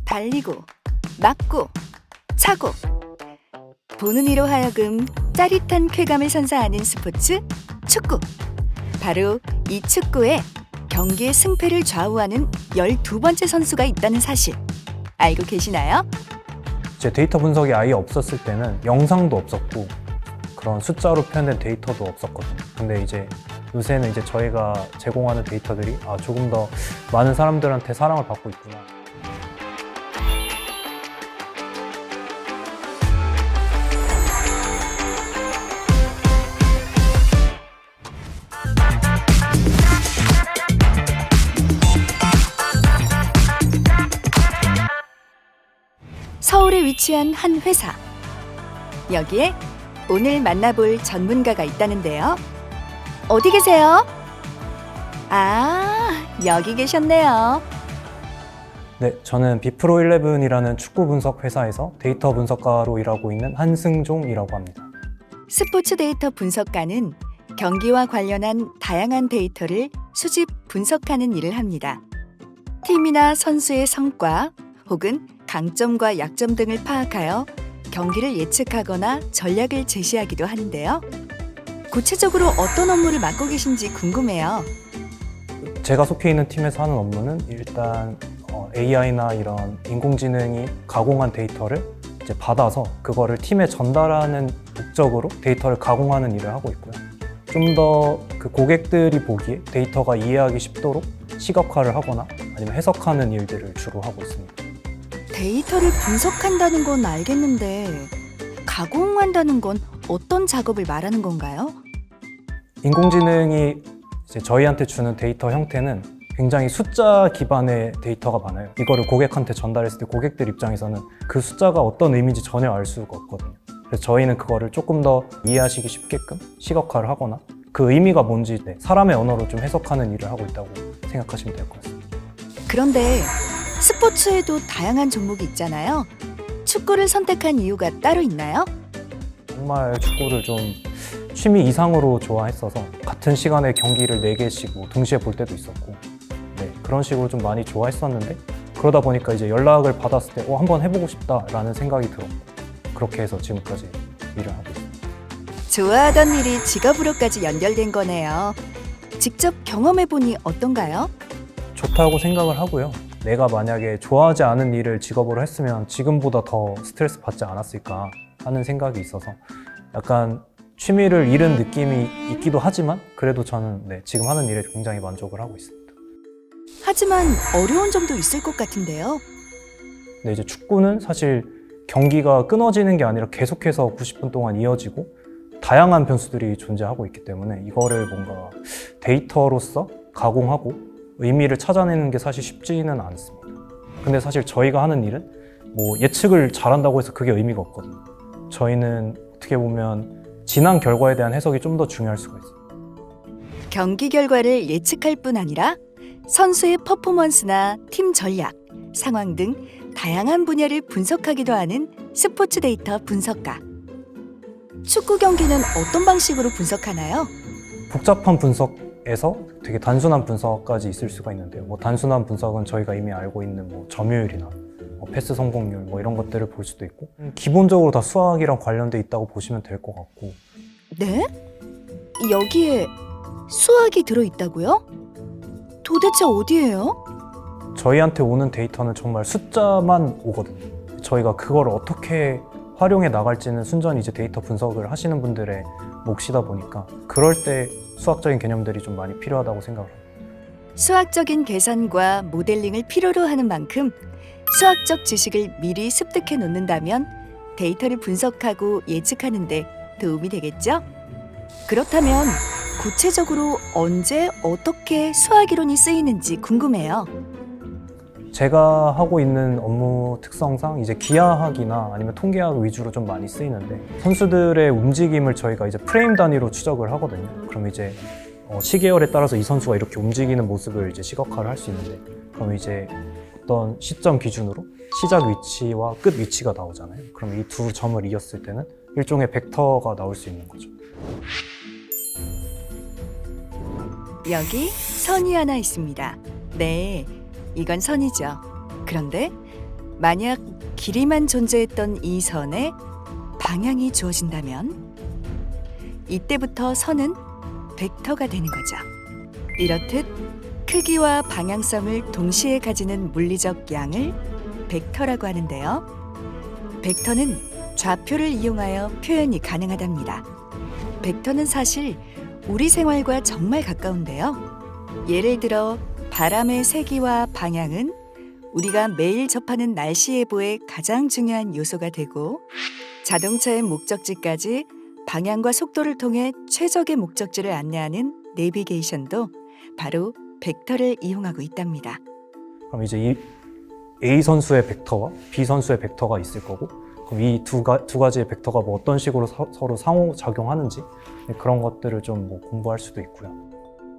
달리고, 맞고, 차고. 보는 이로 하여금 짜릿한 쾌감을 선사하는 스포츠, 축구. 바로 이 축구에 경기의 승패를 좌우하는 12번째 선수가 있다는 사실 알고 계시나요? 제 데이터 분석이 아예 없었을 때는 영상도 없었고 그런 숫자로 표현된 데이터도 없었거든요. 근데 이제 요새는 이제 저희가 제공하는 데이터들이 조금 더 많은 사람들한테 사랑을 받고 있구나. 서울에 위치한 한 회사. 여기에 오늘 만나볼 전문가가 있다는데요. 어디 계세요? 여기 계셨네요. 네, 저는 비프로11이라는 축구 분석 회사에서 데이터 분석가로 일하고 있는 한승종이라고 합니다. 스포츠 데이터 분석가는 경기와 관련한 다양한 데이터를 수집, 분석하는 일을 합니다. 팀이나 선수의 성과 혹은 강점과 약점 등을 파악하여 경기를 예측하거나 전략을 제시하기도 하는데요. 구체적으로 어떤 업무를 맡고 계신지 궁금해요. 제가 속해 있는 팀에서 하는 업무는 일단 AI나 이런 인공지능이 가공한 데이터를 이제 받아서 그거를 팀에 전달하는 목적으로 데이터를 가공하는 일을 하고 있고요. 좀 더 그 고객들이 보기에 데이터가 이해하기 쉽도록 시각화를 하거나 아니면 해석하는 일들을 주로 하고 있습니다. 데이터를 분석한다는 건 알겠는데 가공한다는 건 어떤 작업을 말하는 건가요? 인공지능이 이제 저희한테 주는 데이터 형태는 굉장히 숫자 기반의 데이터가 많아요. 이거를 고객한테 전달했을 때 고객들 입장에서는 그 숫자가 어떤 의미인지 전혀 알 수가 없거든요. 그래서 저희는 그거를 조금 더 이해하시기 쉽게끔 시각화를 하거나 그 의미가 뭔지 사람의 언어로 좀 해석하는 일을 하고 있다고 생각하시면 될 것 같습니다. 그런데 스포츠에도 다양한 종목이 있잖아요. 축구를 선택한 이유가 따로 있나요? 정말 축구를 좀 취미 이상으로 좋아했어서 같은 시간에 경기를 4개씩 동시에 볼 때도 있었고 그런 식으로 좀 많이 좋아했었는데 그러다 보니까 이제 연락을 받았을 때 한번 해보고 싶다라는 생각이 들었고 그렇게 해서 지금까지 일을 하고 있습니다. 좋아하던 일이 직업으로까지 연결된 거네요. 직접 경험해보니 어떤가요? 좋다고 생각을 하고요. 내가 만약에 좋아하지 않은 일을 직업으로 했으면 지금보다 더 스트레스 받지 않았을까 하는 생각이 있어서 약간 취미를 잃은 느낌이 있기도 하지만 그래도 저는 지금 하는 일에 굉장히 만족을 하고 있습니다. 하지만 어려운 점도 있을 것 같은데요. 근데 이제 축구는 사실 경기가 끊어지는 게 아니라 계속해서 90분 동안 이어지고 다양한 변수들이 존재하고 있기 때문에 이거를 뭔가 데이터로서 가공하고 의미를 찾아내는 게 사실 쉽지는 않습니다. 근데 사실 저희가 하는 일은 예측을 잘한다고 해서 그게 의미가 없거든요. 저희는 어떻게 보면 지난 결과에 대한 해석이 좀 더 중요할 수가 있어요. 경기 결과를 예측할 뿐 아니라 선수의 퍼포먼스나 팀 전략, 상황 등 다양한 분야를 분석하기도 하는 스포츠 데이터 분석가. 축구 경기는 어떤 방식으로 분석하나요? 복잡한 분석에서 되게 단순한 분석까지 있을 수가 있는데요. 단순한 분석은 저희가 이미 알고 있는 점유율이나 패스 성공률 이런 것들을 볼 수도 있고 기본적으로 다 수학이랑 관련돼 있다고 보시면 될 것 같고. 네? 여기에 수학이 들어있다고요? 도대체 어디예요? 저희한테 오는 데이터는 정말 숫자만 오거든요. 저희가 그걸 어떻게 활용해 나갈지는 순전히 이제 데이터 분석을 하시는 분들의 몫이다 보니까 그럴 때 수학적인 개념들이 좀 많이 필요하다고 생각을 합니다. 수학적인 계산과 모델링을 필요로 하는 만큼 수학적 지식을 미리 습득해 놓는다면 데이터를 분석하고 예측하는 데 도움이 되겠죠? 그렇다면 구체적으로 언제 어떻게 수학이론이 쓰이는지 궁금해요. 제가 하고 있는 업무 특성상 이제 기하학이나 아니면 통계학 위주로 좀 많이 쓰이는데 선수들의 움직임을 저희가 이제 프레임 단위로 추적을 하거든요. 그럼 이제 시계열에 따라서 이 선수가 이렇게 움직이는 모습을 이제 시각화를 할 수 있는데 그럼 이제 어떤 시점 기준으로 시작 위치와 끝 위치가 나오잖아요. 그럼 이 두 점을 이었을 때는 일종의 벡터가 나올 수 있는 거죠. 여기 선이 하나 있습니다. 네, 이건 선이죠. 그런데 만약 길이만 존재했던 이 선에 방향이 주어진다면 이때부터 선은 벡터가 되는 거죠. 이렇듯 크기와 방향성을 동시에 가지는 물리적 양을 벡터라고 하는데요. 벡터는 좌표를 이용하여 표현이 가능하답니다. 벡터는 사실 우리 생활과 정말 가까운데요. 예를 들어 바람의 세기와 방향은 우리가 매일 접하는 날씨 예보의 가장 중요한 요소가 되고, 자동차의 목적지까지 방향과 속도를 통해 최적의 목적지를 안내하는 내비게이션도 바로 벡터를 이용하고 있답니다. 그럼 이제 이 A 선수의 벡터와 B 선수의 벡터가 있을 거고, 그럼 이 두 가지의 벡터가 뭐 어떤 식으로 서로 상호작용하는지 그런 것들을 좀 뭐 공부할 수도 있고요.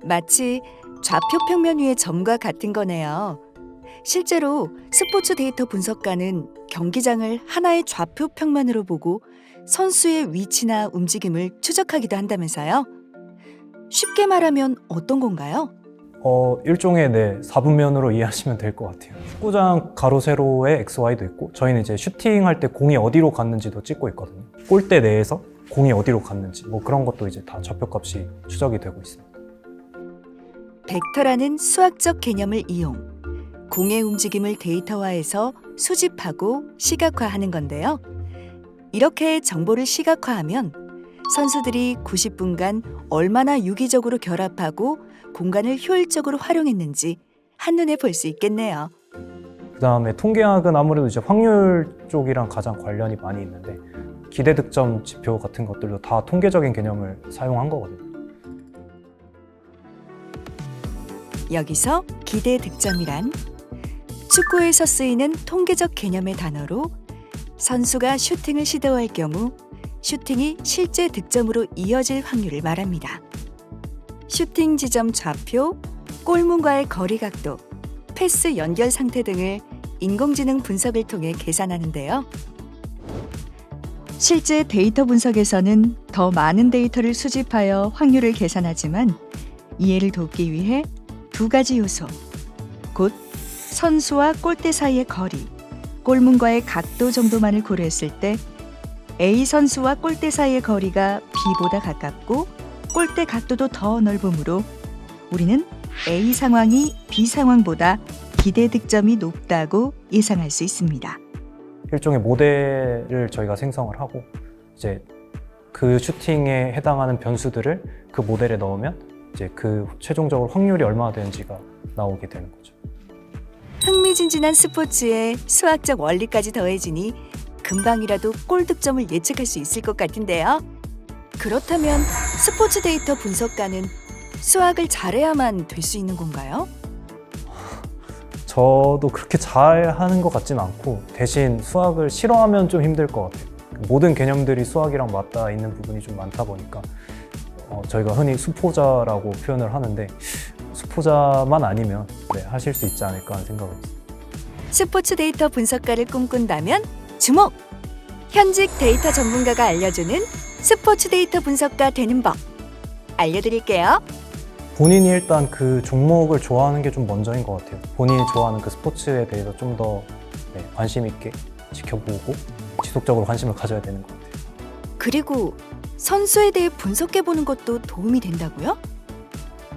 마치 좌표 평면 위의 점과 같은 거네요. 실제로 스포츠 데이터 분석가는 경기장을 하나의 좌표 평면으로 보고 선수의 위치나 움직임을 추적하기도 한다면서요. 쉽게 말하면 어떤 건가요? 일종의 4분면으로 이해하시면 될 것 같아요. 축구장 가로 세로에 XY도 있고, 저희는 이제 슈팅할 때 공이 어디로 갔는지도 찍고 있거든요. 골대 내에서 공이 어디로 갔는지 뭐 그런 것도 이제 다 좌표값이 추적이 되고 있습니다. 벡터라는 수학적 개념을 이용 공의 움직임을 데이터화해서 수집하고 시각화하는 건데요. 이렇게 정보를 시각화하면 선수들이 90분간 얼마나 유기적으로 결합하고 공간을 효율적으로 활용했는지 한눈에 볼 수 있겠네요. 그다음에 통계학은 아무래도 이제 확률 쪽이랑 가장 관련이 많이 있는데, 기대 득점 지표 같은 것들도 다 통계적인 개념을 사용한 거거든요. 여기서 기대 득점이란 축구에서 쓰이는 통계적 개념의 단어로 선수가 슈팅을 시도할 경우 슈팅이 실제 득점으로 이어질 확률을 말합니다. 슈팅 지점 좌표, 골문과의 거리 각도, 패스 연결 상태 등을 인공지능 분석을 통해 계산하는데요. 실제 데이터 분석에서는 더 많은 데이터를 수집하여 확률을 계산하지만 이해를 돕기 위해 두 가지 요소, 곧 선수와 골대 사이의 거리, 골문과의 각도 정도만을 고려했을 때 A 선수와 골대 사이의 거리가 B보다 가깝고 골대 각도도 더 넓으므로 우리는 A 상황이 B 상황보다 기대 득점이 높다고 예상할 수 있습니다. 일종의 모델을 저희가 생성을 하고, 이제 그 슈팅에 해당하는 변수들을 그 모델에 넣으면 이제 그 최종적으로 확률이 얼마나 되는지가 나오게 되는 거죠. 흥미진진한 스포츠에 수학적 원리까지 더해지니 금방이라도 골 득점을 예측할 수 있을 것 같은데요. 그렇다면 스포츠 데이터 분석가는 수학을 잘해야만 될 수 있는 건가요? 저도 그렇게 잘 하는 것 같지는 않고, 대신 수학을 싫어하면 좀 힘들 것 같아요. 모든 개념들이 수학이랑 맞닿아 있는 부분이 좀 많다 보니까 저희가 흔히 수포자라고 표현을 하는데, 수포자만 아니면 하실 수 있지 않을까 하는 생각을 했습니다. 스포츠 데이터 분석가를 꿈꾼다면 주목! 현직 데이터 전문가가 알려주는 스포츠 데이터 분석가 되는 법 알려드릴게요. 본인이 일단 그 종목을 좋아하는 게 좀 먼저인 것 같아요. 본인이 좋아하는 그 스포츠에 대해서 좀 더 관심 있게 지켜보고 지속적으로 관심을 가져야 되는 것 같아요. 그리고 선수에 대해 분석해보는 것도 도움이 된다고요?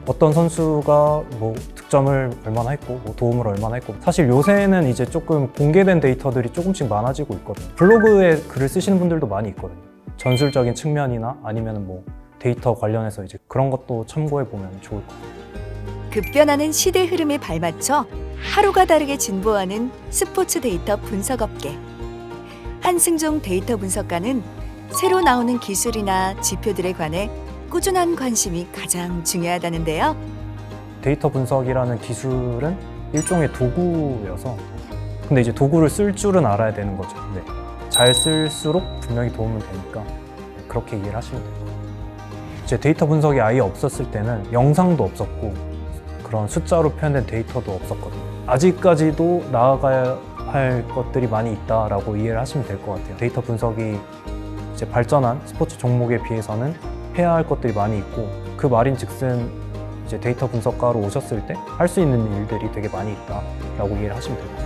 어떤 선수가 뭐 득점을 얼마나 했고 뭐 도움을 얼마나 했고, 사실 요새는 이제 조금 공개된 데이터들이 조금씩 많아지고 있거든요. 블로그에 글을 쓰시는 분들도 많이 있거든요. 전술적인 측면이나 아니면 뭐 데이터 관련해서 이제 그런 것도 참고해 보면 좋을 것 같아요. 급변하는 시대 흐름에 발맞춰 하루가 다르게 진보하는 스포츠 데이터 분석업계. 한승종 데이터 분석가는 새로 나오는 기술이나 지표들에 관해 꾸준한 관심이 가장 중요하다는데요. 데이터 분석이라는 기술은 일종의 도구여서, 근데 이제 도구를 쓸 줄은 알아야 되는 거죠. 잘 쓸수록 분명히 도움은 되니까 그렇게 이해를 하시면 돼요. 이제 데이터 분석이 아예 없었을 때는 영상도 없었고 그런 숫자로 표현된 데이터도 없었거든요. 아직까지도 나아가야 할 것들이 많이 있다라고 이해를 하시면 될 것 같아요. 데이터 분석이 이제 발전한 스포츠 종목에 비해서는 해야 할 것들이 많이 있고, 그 말인즉슨 이제 데이터 분석가로 오셨을 때 할 수 있는 일들이 되게 많이 있다라고 이해를 하시면 됩니다.